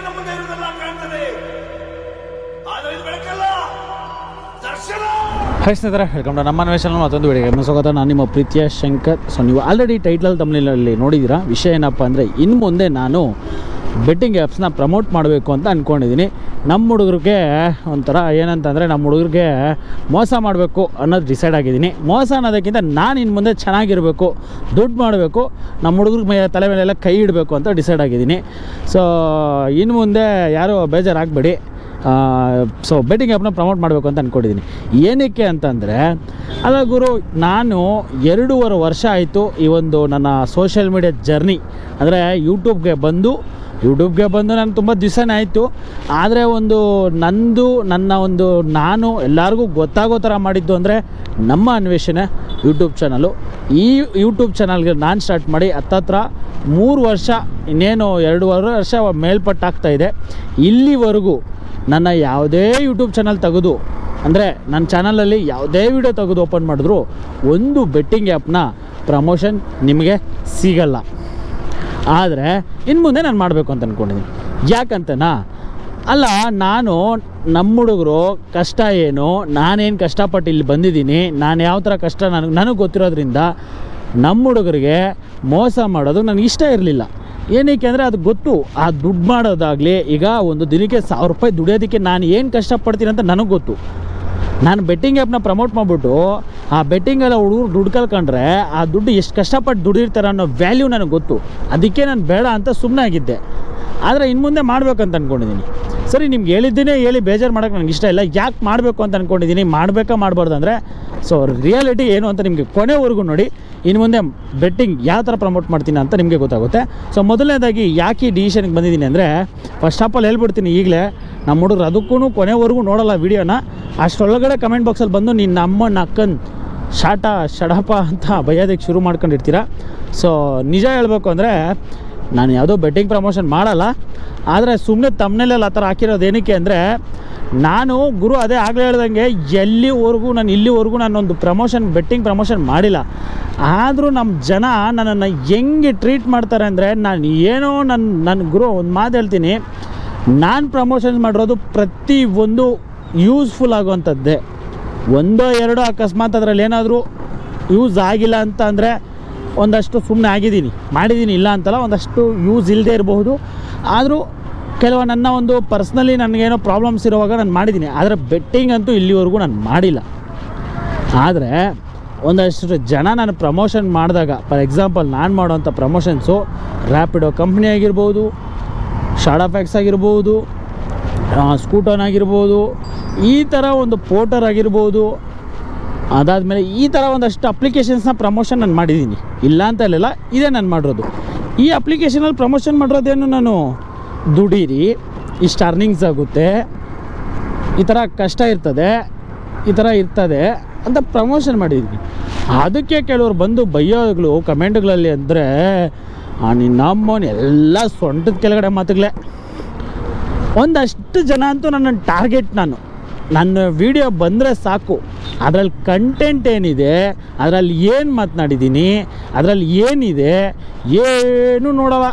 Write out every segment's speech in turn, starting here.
ಕಣ್ಣಿನ ಮುಂದೆ ಇರುವುದೆಲ್ಲ ಕಾಣ್ತದೆ, ಆದರೆ ಇದು ಬೆಳಕಲ್ಲ, ದರ್ಶನ. ಹಾಯ್ ಸ್ನೇಹಿತರೆ, ವೆಲ್ಕಮ್ ಟು ನಮ್ಮ ಅನ್ವೇಷಣೆ ಮತ್ತೊಂದು ವಿಡಿಯೋಗೆ ಸ್ವಾಗತ. ನಾನು ನಿಮ್ಮ ಪ್ರೀತಿಯ ಶಂಕರ್. ಸೊ ನೀವು ಆಲ್ರೆಡಿ ಟೈಟಲ್ ತಮಿಳಿನಲ್ಲಿ ನೋಡಿದ್ದೀರಾ. ವಿಷಯ ಏನಪ್ಪ ಅಂದರೆ, ಇನ್ನು ಮುಂದೆ ನಾನು ಬೆಟ್ಟಿಂಗ್ ಆ್ಯಪ್ಸ್ನ ಪ್ರಮೋಟ್ ಮಾಡಬೇಕು ಅಂತ ಅಂದ್ಕೊಂಡಿದ್ದೀನಿ. ನಮ್ಮ ಹುಡುಗರಿಗೆ ಒಂಥರ ಏನಂತಂದರೆ, ನಮ್ಮ ಹುಡುಗರಿಗೆ ಮೋಸ ಮಾಡಬೇಕು ಅನ್ನೋದು ಡಿಸೈಡ್ ಆಗಿದ್ದೀನಿ. ಮೋಸ ಅನ್ನೋದಕ್ಕಿಂತ ನಾನು ಇನ್ನು ಮುಂದೆ ಚೆನ್ನಾಗಿರಬೇಕು, ದುಡ್ಡು ಮಾಡಬೇಕು, ನಮ್ಮ ಹುಡುಗರಿಗೆ ತಲೆ ಮೇಲೆಲ್ಲ ಕೈ ಇಡಬೇಕು ಅಂತ ಡಿಸೈಡ್ ಆಗಿದ್ದೀನಿ. ಸೊ ಇನ್ನು ಮುಂದೆ ಯಾರೂ ಬೇಜಾರಾಗಬೇಡಿ. ಸೊ ಬೆಟ್ಟಿಂಗ್ ಆ್ಯಪ್ನ ಪ್ರಮೋಟ್ ಮಾಡಬೇಕು ಅಂತ ಅಂದ್ಕೊಂಡಿದ್ದೀನಿ. ಏನಕ್ಕೆ ಅಂತಂದರೆ, ಅಲ್ಲ ಗುರು, ನಾನು 2.5 ವರ್ಷ ಆಯಿತು ಈ ಒಂದು ನನ್ನ ಸೋಷಿಯಲ್ ಮೀಡಿಯಾ ಜರ್ನಿ. ಅಂದರೆ ಯೂಟ್ಯೂಬ್ಗೆ ಬಂದು ನಾನು ತುಂಬ ದಿವಸನೇ ಆಯಿತು. ಆದರೆ ನಾನು ಎಲ್ಲರಿಗೂ ಗೊತ್ತಾಗೋ ಥರ ಮಾಡಿದ್ದು ಅಂದರೆ ನಮ್ಮ ಅನ್ವೇಷಣೆ ಯೂಟ್ಯೂಬ್ ಚಾನಲು. ಈ ಯೂಟ್ಯೂಬ್ ಚಾನಲ್ಗೆ ನಾನು ಸ್ಟಾರ್ಟ್ ಮಾಡಿ ಹತ್ತತ್ರ 3 ವರ್ಷ, ಇನ್ನೇನು 2.5 ವರ್ಷ ಮೇಲ್ಪಟ್ಟಾಗ್ತಾಯಿದೆ. ಇಲ್ಲಿವರೆಗೂ ನನ್ನ ಯಾವುದೇ ಯೂಟ್ಯೂಬ್ ಚಾನಲ್ ತೆಗೆದು, ಅಂದರೆ ನನ್ನ ಚಾನಲಲ್ಲಿ ಯಾವುದೇ ವಿಡಿಯೋ ತೆಗೆದು ಓಪನ್ ಮಾಡಿದ್ರು ಒಂದು ಬೆಟ್ಟಿಂಗ್ ಆ್ಯಪ್ನ ಪ್ರಮೋಷನ್ ನಿಮಗೆ ಸಿಗಲ್ಲ. ಆದರೆ ಇನ್ನು ಮುಂದೆ ನಾನು ಮಾಡಬೇಕು ಅಂತ ಅಂದ್ಕೊಂಡಿದ್ದೀನಿ. ಯಾಕಂತನಾ, ಅಲ್ಲ, ನಮ್ಮ ಹುಡುಗರು ಕಷ್ಟ ಏನು, ನಾನೇನು ಕಷ್ಟಪಟ್ಟು ಇಲ್ಲಿ ಬಂದಿದ್ದೀನಿ, ನಾನು ಯಾವ ಥರ ಕಷ್ಟ ನನಗೆ ಗೊತ್ತಿರೋದ್ರಿಂದ ನಮ್ಮ ಹುಡುಗರಿಗೆ ಮೋಸ ಮಾಡೋದು ನನಗೆ ಇಷ್ಟ ಇರಲಿಲ್ಲ. ಏನಕ್ಕೆ ಅಂದರೆ ಅದು ಗೊತ್ತು, ಆ ದುಡ್ಡು ಮಾಡೋದಾಗಲಿ, ಈಗ ಒಂದು ದಿನಕ್ಕೆ 1000 ರೂಪಾಯಿ ದುಡಿಯೋದಕ್ಕೆ ನಾನು ಏನು ಕಷ್ಟಪಡ್ತೀನಿ ಅಂತ ನನಗೆ ಗೊತ್ತು. ನಾನು ಬೆಟ್ಟಿಂಗ್ ಆ್ಯಪ್ನ ಪ್ರಮೋಟ್ ಮಾಡಿಬಿಟ್ಟು ಆ ಬೆಟ್ಟಿಂಗೆಲ್ಲ ಹುಡುಗರು ದುಡ್ಡು ಕಳ್ಕೊಂಡ್ರೆ ಆ ದುಡ್ಡು ಎಷ್ಟು ಕಷ್ಟಪಟ್ಟು ದುಡಿರ್ತಾರೆ ಅನ್ನೋ ವ್ಯಾಲ್ಯೂ ನನಗೆ ಗೊತ್ತು. ಅದಕ್ಕೆ ನಾನು ಬೇಡ ಅಂತ ಸುಮ್ಮನೆ ಆಗಿದ್ದೆ. ಆದರೆ ಇನ್ನು ಮುಂದೆ ಮಾಡಬೇಕಂತ ಅಂದ್ಕೊಂಡಿದ್ದೀನಿ. ಸರಿ, ನಿಮ್ಗೆ ಹೇಳಿ ಬೇಜಾರು ಮಾಡೋಕ್ಕೆ ನನಗೆ ಇಷ್ಟ ಇಲ್ಲ. ಯಾಕೆ ಮಾಡಬೇಕು ಅಂತ ಅಂದ್ಕೊಂಡಿದ್ದೀನಿ, ಮಾಡಬಾರ್ದು ಅಂದರೆ, ಸೊ ರಿಯಾಲಿಟಿ ಏನು ಅಂತ ನಿಮಗೆ ಕೊನೆವರೆಗೂ ನೋಡಿ. ಇನ್ನು ಮುಂದೆ ಬೆಟ್ಟಿಂಗ್ ಯಾವ ಥರ ಪ್ರಮೋಟ್ ಮಾಡ್ತೀನಿ ಅಂತ ನಿಮಗೆ ಗೊತ್ತಾಗುತ್ತೆ. ಸೊ ಮೊದಲನೇದಾಗಿ ಯಾಕೆ ಈ ಡಿಸಿಷನ್ಗೆ ಬಂದಿದ್ದೀನಿ ಅಂದರೆ, ಫಸ್ಟ್ ಆಫ್ ಆಲ್ ಹೇಳ್ಬಿಡ್ತೀನಿ ಈಗಲೇ, ನಮ್ಮ ಹುಡುಗರು ಅದಕ್ಕೂ ಕೊನೆವರೆಗೂ ನೋಡೋಲ್ಲ ವೀಡಿಯೋನ. ಅಷ್ಟರೊಳಗಡೆ ಕಮೆಂಟ್ ಬಾಕ್ಸಲ್ಲಿ ಬಂದು ನೀನು ನಮ್ಮ ಅಕ್ಕನ್ ಶಡಪ ಅಂತ ಬೈಯೋದಕ್ಕೆ ಶುರು ಮಾಡ್ಕೊಂಡಿರ್ತೀರ. ಸೊ ನಿಜ ಹೇಳಬೇಕು ಅಂದರೆ, ನಾನು ಯಾವುದೋ ಬೆಟ್ಟಿಂಗ್ ಪ್ರಮೋಷನ್ ಮಾಡಲ್ಲ. ಆದರೆ ಸುಮ್ಮನೆ ತಮ್ಮನೇಲೆಲ್ಲ ಆ ಥರ ಹಾಕಿರೋದು ಏನಕ್ಕೆ ಅಂದರೆ, ನಾನು ಗುರು ಅದೇ ಆಗಲೇ ಹೇಳ್ದಂಗೆ ಇಲ್ಲಿವರೆಗೂ ನಾನೊಂದು ಬೆಟ್ಟಿಂಗ್ ಪ್ರಮೋಷನ್ ಮಾಡಿಲ್ಲ. ಆದರೂ ನಮ್ಮ ಜನ ನನ್ನನ್ನು ಹೆಂಗೆ ಟ್ರೀಟ್ ಮಾಡ್ತಾರೆ ಅಂದರೆ, ನನ್ನ ಗುರು ಒಂದು ಮಾತು ಹೇಳ್ತೀನಿ, ನಾನು ಪ್ರಮೋಷನ್ ಮಾಡಿರೋದು ಪ್ರತಿಯೊಂದು ಯೂಸ್ಫುಲ್ ಆಗುವಂಥದ್ದೇ. 1-2 ಅಕಸ್ಮಾತ್ ಅದರಲ್ಲಿ ಏನಾದರೂ ಯೂಸ್ ಆಗಿಲ್ಲ ಅಂತ ಅಂದರೆ ಒಂದಷ್ಟು ಸುಮ್ಮನೆ ಮಾಡಿದ್ದೀನಿ, ಇಲ್ಲ ಅಂತಲ್ಲ, ಒಂದಷ್ಟು ಯೂಸ್ ಇಲ್ಲದೆ ಇರಬಹುದು. ಆದರೂ ಕೆಲವು ನನ್ನ ಒಂದು ಪರ್ಸ್ನಲಿ ನನಗೇನೋ ಪ್ರಾಬ್ಲಮ್ಸ್ ಇರುವಾಗ ನಾನು ಮಾಡಿದ್ದೀನಿ. ಆದರೆ ಬೆಟ್ಟಿಂಗ್ ಅಂತೂ ಇಲ್ಲಿವರೆಗೂ ನಾನು ಮಾಡಿಲ್ಲ. ಆದರೆ ಒಂದಷ್ಟು ಜನ ನಾನು ಪ್ರಮೋಷನ್ ಮಾಡಿದಾಗ, ಫಾರ್ ಎಕ್ಸಾಂಪಲ್ ನಾನು ಮಾಡೋವಂಥ ಪ್ರಮೋಷನ್ಸು ರ್ಯಾಪಿಡೋ ಕಂಪ್ನಿ ಆಗಿರ್ಬೋದು, ಶಾಡಾಫ್ಯಾಕ್ಸ್ ಆಗಿರ್ಬೋದು, ಸ್ಕೂಟೋನ್ ಆಗಿರ್ಬೋದು, ಈ ಥರ ಒಂದು ಪೋರ್ಟರ್ ಆಗಿರ್ಬೋದು, ಅದಾದಮೇಲೆ ಈ ಥರ ಒಂದಷ್ಟು ಅಪ್ಲಿಕೇಶನ್ಸ್ನ ಪ್ರಮೋಷನ್ ನಾನು ಮಾಡಿದ್ದೀನಿ. ಇಲ್ಲ ಅಂತ ಹೇಳಿಲ್ಲ, ಇದೇ ನಾನು ಮಾಡಿರೋದು. ಈ ಅಪ್ಲಿಕೇಶನಲ್ಲಿ ಪ್ರಮೋಷನ್ ಮಾಡಿರೋದೇನು, ನಾನು ದುಡೀರಿ, ಇಷ್ಟು ಅರ್ನಿಂಗ್ಸ್ ಆಗುತ್ತೆ, ಈ ಥರ ಕಷ್ಟ ಇರ್ತದೆ, ಈ ಥರ ಇರ್ತದೆ ಅಂತ ಪ್ರಮೋಷನ್ ಮಾಡಿದ್ದೀನಿ. ಅದಕ್ಕೆ ಕೆಲವರು ಬಂದು ಬೈಯೋಗಳು ಕಮೆಂಟ್ಗಳಲ್ಲಿ ಅಂದರೆ, ನಿನ್ನಮ್ಮನ ಎಲ್ಲ ಸೊಂಟದ ಕೆಳಗಡೆ ಮಾತುಗಳೇ. ಒಂದಷ್ಟು ಜನ ಅಂತೂ ನನ್ನನ್ನು ಟಾರ್ಗೆಟ್, ನನ್ನ ವಿಡಿಯೋ ಬಂದರೆ ಸಾಕು, ಅದರಲ್ಲಿ ಕಂಟೆಂಟ್ ಏನಿದೆ, ಅದರಲ್ಲಿ ಏನು ಮಾತನಾಡಿದ್ದೀನಿ, ಅದರಲ್ಲಿ ಏನಿದೆ ಏನು ನೋಡಲ್ಲ.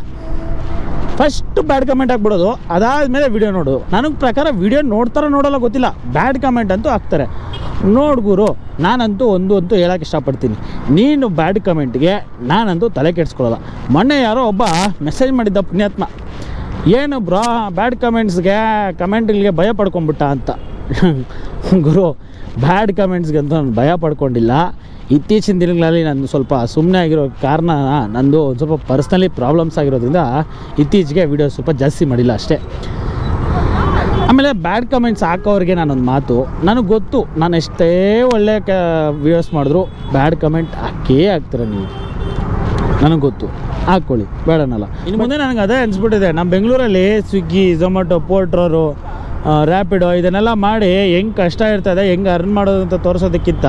ಫಸ್ಟು ಬ್ಯಾಡ್ ಕಮೆಂಟ್ ಹಾಕ್ಬಿಡೋದು, ಅದಾದಮೇಲೆ ವಿಡಿಯೋ ನೋಡೋದು. ನನಗೆ ಪ್ರಕಾರ ವಿಡಿಯೋ ನೋಡಲ್ಲ ಗೊತ್ತಿಲ್ಲ, ಬ್ಯಾಡ್ ಕಮೆಂಟ್ ಅಂತೂ ಹಾಕ್ತಾರೆ. ನೋಡ್ಗುರು, ನಾನಂತೂ ಅಂತೂ ಹೇಳೋಕ್ಕೆ ಇಷ್ಟಪಡ್ತೀನಿ, ನೀನು ಬ್ಯಾಡ್ ಕಮೆಂಟ್ಗೆ ನಾನಂತೂ ತಲೆ ಕೆಡಿಸ್ಕೊಳ್ಳೋಲ್ಲ. ಮೊನ್ನೆ ಯಾರೋ ಒಬ್ಬ ಮೆಸೇಜ್ ಮಾಡಿದ್ದ ಪುಣ್ಯಾತ್ಮ, ಏನು ಬ್ರಾ ಬ್ಯಾಡ್ ಕಮೆಂಟ್ಗಳಿಗೆ ಭಯ ಪಡ್ಕೊಂಬಿಟ್ಟ ಅಂತ. ಗುರು, ಬ್ಯಾಡ್ ಕಮೆಂಟ್ಸ್ಗೆ ಅಂತೂ ನಾನು ಭಯ ಪಡ್ಕೊಂಡಿಲ್ಲ. ಇತ್ತೀಚಿನ ದಿನಗಳಲ್ಲಿ ನಾನು ಸ್ವಲ್ಪ ಸುಮ್ಮನೆ ಆಗಿರೋ ಕಾರಣ, ನಂದು ಒಂದು ಸ್ವಲ್ಪ ಪರ್ಸ್ನಲಿ ಪ್ರಾಬ್ಲಮ್ಸ್ ಆಗಿರೋದ್ರಿಂದ ಇತ್ತೀಚೆಗೆ ವಿಡಿಯೋ ಸ್ವಲ್ಪ ಜಾಸ್ತಿ ಮಾಡಿಲ್ಲ ಅಷ್ಟೇ. ಆಮೇಲೆ ಬ್ಯಾಡ್ ಕಮೆಂಟ್ಸ್ ಹಾಕೋರಿಗೆ ನಾನೊಂದು ಮಾತು, ನನಗೆ ಗೊತ್ತು, ನಾನು ಎಷ್ಟೇ ಒಳ್ಳೆ ವಿಡಿಯೋಸ್ ಮಾಡಿದ್ರು ಬ್ಯಾಡ್ ಕಮೆಂಟ್ ಹಾಕ್ತೀರ ನೀವು, ನನಗೆ ಗೊತ್ತು, ಹಾಕ್ಕೊಳ್ಳಿ, ಬೇಡನಲ್ಲ. ಇನ್ನು ಮುಂದೆ ನನಗೆ ಅದೇ ಅನಿಸ್ಬಿಟ್ಟಿದೆ, ನಮ್ಮ ಬೆಂಗಳೂರಲ್ಲಿ ಸ್ವಿಗ್ಗಿ, ಝೊಮ್ಯಾಟೊ, ಪೋರ್ಟ್ರರು, ರ್ಯಾಪಿಡೋ ಇದನ್ನೆಲ್ಲ ಮಾಡಿ ಹೆಂಗೆ ಕಷ್ಟ ಇರ್ತದೆ, ಹೆಂಗೆ ಅರ್ನ್ ಮಾಡೋದು ಅಂತ ತೋರಿಸೋದಕ್ಕಿಂತ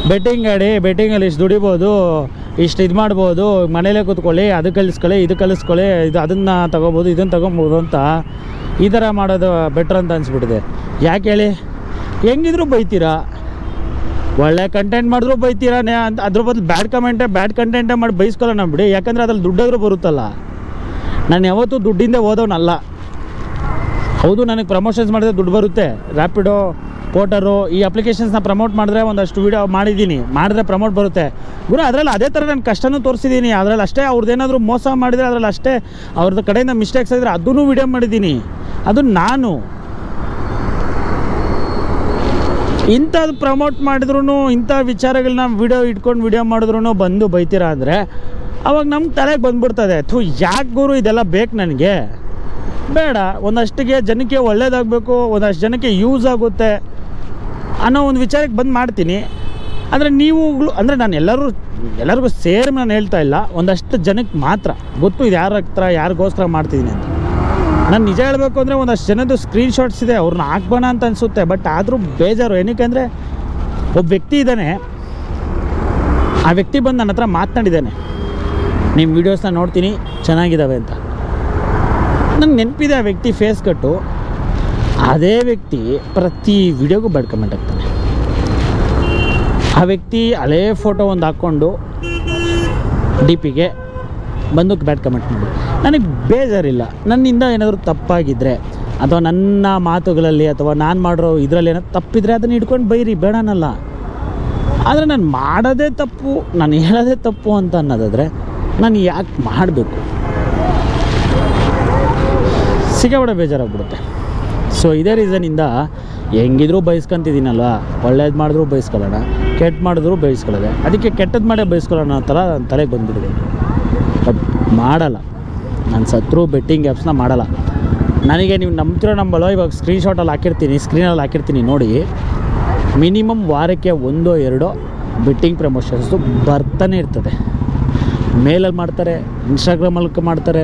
ಬೆಟ್ಟಿಂಗಲ್ಲಿ ಇಷ್ಟು ದುಡಿಬೋದು, ಇಷ್ಟು ಇದು ಮಾಡ್ಬೋದು, ಮನೇಲೇ ಕೂತ್ಕೊಳ್ಳಿ, ಅದು ಕಲಿಸ್ಕೊಳ್ಳಿ, ಅದನ್ನು ತೊಗೋಬೋದು, ಇದನ್ನು ತೊಗೊಬೋದು ಅಂತ ಈ ಥರ ಮಾಡೋದು ಬೆಟ್ರ್ ಅಂತ ಅನಿಸ್ಬಿಟ್ಟಿದೆ. ಯಾಕೆ ಹೇಳಿ, ಹೆಂಗಿದ್ರು ಬೈತೀರಾ, ಒಳ್ಳೆ ಕಂಟೆಂಟ್ ಮಾಡಿದ್ರು ಬೈತೀರಾ ಅಂತ. ಅದ್ರ ಬದಲು ಬ್ಯಾಡ್ ಕಂಟೆಂಟೇ ಮಾಡಿ ಬೈಸ್ಕೊಳ್ಳೋಣ ಬಿಡಿ. ಯಾಕಂದರೆ ಅದ್ರಲ್ಲಿ ದುಡ್ಡಾದರೂ ಬರುತ್ತಲ್ಲ. ನಾನು ಯಾವತ್ತೂ ದುಡ್ಡಿಂದ ಓದೋನಲ್ಲ. ಹೌದು, ನನಗೆ ಪ್ರಮೋಷನ್ಸ್ ಮಾಡಿದ್ರೆ ದುಡ್ಡು ಬರುತ್ತೆ. ರ್ಯಾಪಿಡೋ, ಪೋಟರು, ಈ ಅಪ್ಲಿಕೇಶನ್ಸ್ನ ಪ್ರಮೋಟ್ ಮಾಡಿದ್ರೆ ಒಂದಷ್ಟು ವೀಡಿಯೋ ಮಾಡಿದ್ದೀನಿ, ಮಾಡಿದ್ರೆ ಪ್ರಮೋಟ್ ಬರುತ್ತೆ ಗುರು. ಅದರಲ್ಲಿ ಅದೇ ಥರ ನಾನು ಕಷ್ಟನೂ ತೋರಿಸಿದ್ದೀನಿ. ಅದರಲ್ಲಿ ಅಷ್ಟೇ ಅವ್ರದ್ದೇನಾದರೂ ಮೋಸ ಮಾಡಿದರೆ ಅದರಲ್ಲಿ ಅಷ್ಟೇ ಅವ್ರದ್ದು ಕಡೆಯಿಂದ ಮಿಸ್ಟೇಕ್ಸ್ ಆಗಿದ್ರೆ ಅದನ್ನು ವೀಡಿಯೋ ಮಾಡಿದ್ದೀನಿ. ಅದು ನಾನು ಇಂಥದ್ದು ಪ್ರಮೋಟ್ ಮಾಡಿದ್ರು, ಇಂಥ ವಿಚಾರಗಳನ್ನ ವೀಡಿಯೋ ಮಾಡಿದ್ರು ಬಂದು ಬೈತೀರಾ ಅಂದರೆ ಅವಾಗ ನಮ್ಗೆ ತಲೆಗೆ ಬಂದ್ಬಿಡ್ತದೆ, ಯಾಕೆ ಗುರು ಇದೆಲ್ಲ ಬೇಕು ನನಗೆ, ಬೇಡ. ಒಂದಷ್ಟಿಗೆ ಜನಕ್ಕೆ ಒಳ್ಳೇದಾಗಬೇಕು, ಒಂದಷ್ಟು ಜನಕ್ಕೆ ಯೂಸ್ ಆಗುತ್ತೆ ಅನ್ನೋ ಒಂದು ವಿಚಾರಕ್ಕೆ ಬಂದು ಮಾಡ್ತೀನಿ. ಆದರೆ ನೀವುಗಳು ಅಂದರೆ ನಾನು ಎಲ್ಲರಿಗೂ ಸೇರಿ ನಾನು ಹೇಳ್ತಾ ಇಲ್ಲ, ಒಂದಷ್ಟು ಜನಕ್ಕೆ ಮಾತ್ರ ಗೊತ್ತು ಇದು ಯಾರ ಹತ್ರ ಯಾರಿಗೋಸ್ಕರ ಮಾಡ್ತಿದ್ದೀನಿ ಅಂತ. ನಾನು ನಿಜ ಹೇಳಬೇಕು ಅಂದರೆ ಒಂದಷ್ಟು ಜನದ್ದು ಸ್ಕ್ರೀನ್ಶಾಟ್ಸ್ ಇದೆ, ಅವ್ರನ್ನ ಹಾಕ್ಬೋಣ ಅಂತ ಅನಿಸುತ್ತೆ. ಬಟ್ ಆದರೂ ಬೇಜಾರು. ಏನಕ್ಕೆ ಅಂದರೆ ಒಬ್ಬ ವ್ಯಕ್ತಿ ಇದ್ದಾನೆ, ಆ ವ್ಯಕ್ತಿ ಬಂದು ನನ್ನ ಹತ್ರ ಮಾತನಾಡಿದ್ದಾನೆ, ನಿಮ್ಮ ವೀಡಿಯೋಸ್ನ ನೋಡ್ತೀನಿ ಚೆನ್ನಾಗಿದ್ದಾವೆ ಅಂತ. ನಂಗೆ ನೆನಪಿದೆ ಆ ವ್ಯಕ್ತಿ ಫೇಸ್ ಕಟ್ಟು. ಅದೇ ವ್ಯಕ್ತಿ ಪ್ರತಿ ವಿಡಿಯೋಗೂ ಬ್ಯಾಡ್ ಕಮೆಂಟ್ ಆಗ್ತಾನೆ. ಆ ವ್ಯಕ್ತಿ ಹಳೇ ಫೋಟೋ ಒಂದು ಹಾಕ್ಕೊಂಡು ಡಿ ಪಿಗೆ ಬಂದು ಬ್ಯಾಡ್ ಕಮೆಂಟ್ ಮಾಡಿ. ನನಗೆ ಬೇಜಾರಿಲ್ಲ. ನನ್ನಿಂದ ಏನಾದರೂ ತಪ್ಪಾಗಿದ್ದರೆ ಅಥವಾ ನನ್ನ ಮಾತುಗಳಲ್ಲಿ ಅಥವಾ ನಾನು ಮಾಡಿರೋ ಇದರಲ್ಲಿ ಏನಾದ್ರು ತಪ್ಪಿದರೆ ಅದನ್ನು ಹಿಡ್ಕೊಂಡು ಬೈರಿ, ಬೇಡನಲ್ಲ. ಆದರೆ ನಾನು ಮಾಡೋದೇ ತಪ್ಪು, ನಾನು ಹೇಳೋದೇ ತಪ್ಪು ಅಂತ ಅನ್ನೋದಾದರೆ ನಾನು ಯಾಕೆ ಮಾಡಬೇಕು? ಸಿಕ್ಕಾಬಿಡ ಬೇಜಾರಾಗ್ಬಿಡುತ್ತೆ. ಸೊ ಇದೇ ರೀಸನಿಂದ ಹೆಂಗಿದ್ರೂ ಬಯಸ್ಕೊತಿದ್ದೀನಲ್ವ, ಒಳ್ಳೇದು ಮಾಡಿದ್ರೂ ಬಯಸ್ಕೊಳ್ಳೋಣ, ಕೆಟ್ಟ ಮಾಡಿದ್ರೂ ಬಯಸ್ಕೊಳ್ಳೋದೆ. ಅದಕ್ಕೆ ಕೆಟ್ಟದ್ದು ಮಾಡೇ ಬಯಸ್ಕೊಳ್ಳೋಣ ಆ ಥರ ನನ್ನ ತಲೆಗೆ ಬಂದುಬಿಡಿದೆ. ಬಟ್ ಮಾಡಲ್ಲ, ನಾನು ಸತ್ರು ಬೆಟ್ಟಿಂಗ್ ಆ್ಯಪ್ಸ್ನ ಮಾಡಲ್ಲ. ನನಗೆ ನೀವು ನಂಬಲ್ಲ, ಇವಾಗ ಸ್ಕ್ರೀನ್ಶಾಟಲ್ಲಿ ಹಾಕಿರ್ತೀನಿ, ಸ್ಕ್ರೀನಲ್ಲಿ ಹಾಕಿರ್ತೀನಿ ನೋಡಿ. ಮಿನಿಮಮ್ ವಾರಕ್ಕೆ 1-2 ಬೆಟ್ಟಿಂಗ್ ಪ್ರಮೋಷನ್ಸು ಬರ್ತಾನೆ ಇರ್ತದೆ. ಮೇಲಲ್ಲಿ ಮಾಡ್ತಾರೆ, ಇನ್ಸ್ಟಾಗ್ರಾಮಲ್ಲಿ ಮಾಡ್ತಾರೆ,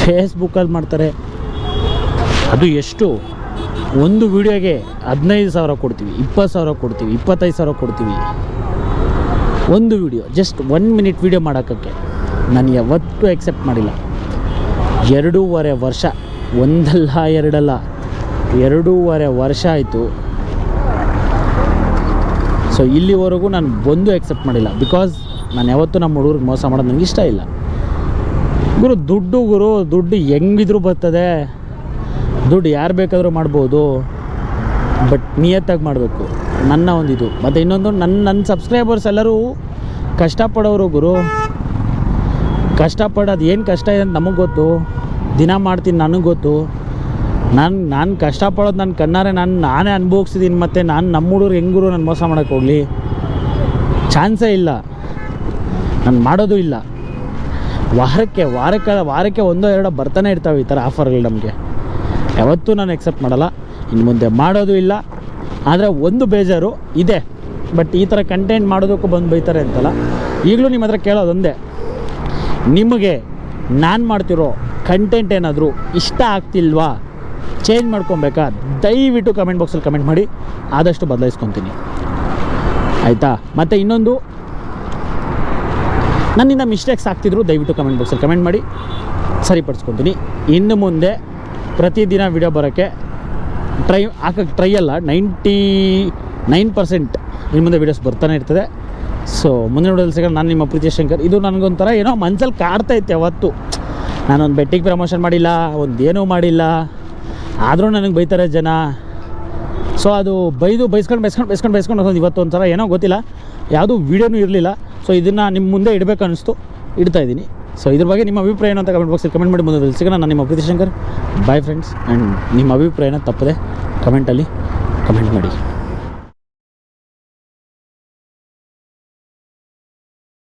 ಫೇಸ್ಬುಕ್ಕಲ್ಲಿ ಮಾಡ್ತಾರೆ. ಅದು ಎಷ್ಟು? ಒಂದು ವೀಡಿಯೋಗೆ 15,000 ಕೊಡ್ತೀವಿ, 20,000 ಕೊಡ್ತೀವಿ, 25,000 ಕೊಡ್ತೀವಿ. ಒಂದು ವೀಡಿಯೋ, ಜಸ್ಟ್ 1 ಮಿನಿಟ್ ವೀಡಿಯೋ ಮಾಡೋಕ್ಕೆ ನಾನು ಯಾವತ್ತೂ ಎಕ್ಸೆಪ್ಟ್ ಮಾಡಿಲ್ಲ. 2.5 ವರ್ಷ, ಒಂದಲ್ಲ ಎರಡಲ್ಲ 2.5 ವರ್ಷ ಆಯಿತು. ಸೊ ಇಲ್ಲಿವರೆಗೂ ನಾನು ಒಂದು ಎಕ್ಸೆಪ್ಟ್ ಮಾಡಿಲ್ಲ. ಬಿಕಾಸ್ ನಾನು ಯಾವತ್ತೂ ನಮ್ಮ ಹುಡುಗರಿಗೆ ಮೋಸ ಮಾಡೋದು ನನಗೆ ಇಷ್ಟ ಇಲ್ಲ ಗುರು. ದುಡ್ಡು ಹೆಂಗಿದ್ರೂ ಬರ್ತದೆ, ದುಡ್ಡು ಯಾರು ಬೇಕಾದರೂ ಮಾಡ್ಬೋದು. ಬಟ್ ನಿಯತ್ತಾಗಿ ಮಾಡಬೇಕು, ನನ್ನ ಒಂದಿದು. ಮತ್ತು ಇನ್ನೊಂದು, ನನ್ನ ಸಬ್ಸ್ಕ್ರೈಬರ್ಸ್ ಎಲ್ಲರೂ ಕಷ್ಟಪಡೋರು ಗುರು. ಕಷ್ಟಪಡೋದು ಏನು ಕಷ್ಟ ಇದೆ ಅಂತ ನಮಗೆ ಗೊತ್ತು. ದಿನ ಮಾಡ್ತೀನಿ, ನನಗೆ ಗೊತ್ತು. ನಾನು ಕಷ್ಟಪಡೋದು ನನ್ನ ಕಣ್ಣಾರೆ ನಾನೇ ಅನುಭವಿಸ್ತಿದ್ದೀನಿ. ಮತ್ತು ನಮ್ಮ ಹುಡುಗರು ಹೆಂಗರು ನಾನು ಮೋಸ ಮಾಡೋಕ್ಕೆ ಹೋಗಲಿ, ಚಾನ್ಸೇ ಇಲ್ಲ. ನಾನು ಮಾಡೋದು ಇಲ್ಲ. ವಾರಕ್ಕೆ 1-2 ಬರ್ತಾನೆ ಇರ್ತಾವೆ ಈ ಥರ ಆಫರ್ಗಳು. ನಮಗೆ ಯಾವತ್ತೂ ನಾನು ಎಕ್ಸೆಪ್ಟ್ ಮಾಡಲ್ಲ, ಇನ್ನು ಮುಂದೆ ಮಾಡೋದು ಇಲ್ಲ. ಆದರೆ ಒಂದು ಬೇಜಾರು ಇದೆ, ಬಟ್ ಈ ಥರ ಕಂಟೆಂಟ್ ಮಾಡೋದಕ್ಕೂ ಬಂದು ಬೈತಾರೆ ಅಂತಲ್ಲ. ಈಗಲೂ ನಿಮ್ಮ ಹತ್ರ ಕೇಳೋದೊಂದೇ, ನಿಮಗೆ ನಾನು ಮಾಡ್ತಿರೋ ಕಂಟೆಂಟ್ ಏನಾದರೂ ಇಷ್ಟ ಆಗ್ತಿಲ್ವಾ, ಚೇಂಜ್ ಮಾಡ್ಕೊಬೇಕಾ? ದಯವಿಟ್ಟು ಕಮೆಂಟ್ ಬಾಕ್ಸಲ್ಲಿ ಕಮೆಂಟ್ ಮಾಡಿ, ಆದಷ್ಟು ಬದಲಾಯಿಸ್ಕೊತೀನಿ, ಆಯಿತಾ? ಮತ್ತು ಇನ್ನೊಂದು, ನನ್ನಿಂದ ಮಿಸ್ಟೇಕ್ಸ್ ಆಗ್ತಿದ್ರು ದಯವಿಟ್ಟು ಕಮೆಂಟ್ ಬಾಕ್ಸಲ್ಲಿ ಕಮೆಂಟ್ ಮಾಡಿ, ಸರಿಪಡಿಸ್ಕೊತೀನಿ. ಇನ್ನು ಮುಂದೆ ಪ್ರತಿದಿನ ವಿಡಿಯೋ ಬರೋಕ್ಕೆ ಟ್ರೈ ಅಲ್ಲ, 99% ಇನ್ನು ಮುಂದೆ ವೀಡಿಯೋಸ್ ಬರ್ತಾನೆ ಇರ್ತದೆ. ಸೊ ಮುಂದಿನ ವಿಡಿಯೋದಲ್ಲಿ ಸಿಗೋಣ. ನಾನು ನಿಮ್ಮ ಪ್ರೀತಿಯ ಶಂಕರ್. ಇದು ನನಗೊಂಥರ ಏನೋ ಮನಸ್ಸಲ್ಲಿ ಕಾಡ್ತಾ ಇತ್ತು ಯಾವತ್ತು. ನಾನೊಂದು ಬೆಟ್ಟಿಂಗ್ ಪ್ರಮೋಷನ್ ಮಾಡಿಲ್ಲ, ಒಂದೇನೂ ಮಾಡಿಲ್ಲ, ಆದರೂ ನನಗೆ ಬೈತಾರೆ ಜನ. ಸೊ ಅದು ಬೈಸ್ಕೊಂಡು ಇವತ್ತು ಒಂಥರ ಏನೋ ಗೊತ್ತಿಲ್ಲ, ಯಾವುದೂ ವೀಡಿಯೋನೂ ಇರಲಿಲ್ಲ. ಸೊ ಇದನ್ನು ನಿಮ್ಮ ಮುಂದೆ ಇಡಬೇಕು ಅನ್ನಿಸ್ತು, ಇಡ್ತಾಯಿದ್ದೀನಿ. ಸೊ ಇದ್ರ ಬಗ್ಗೆ ನಿಮ್ಮ ಅಭಿಪ್ರಾಯ ಏನು ಅಂತ ಕಮೆಂಟ್ ಬಾಕ್ಸಲ್ಲಿ ಕಮೆಂಟ್ ಮಾಡಿ. ಮುಂದೆ ಸಿಗೋಣ. ನಾನು ನಿಮ್ಮ Preethi Shankar. Bye friends. And ನಿಮ್ಮ ಅಭಿಪ್ರಾಯನ ತಪ್ಪದೆ ಕಮೆಂಟಲ್ಲಿ ಕಮೆಂಟ್ ಮಾಡಿ.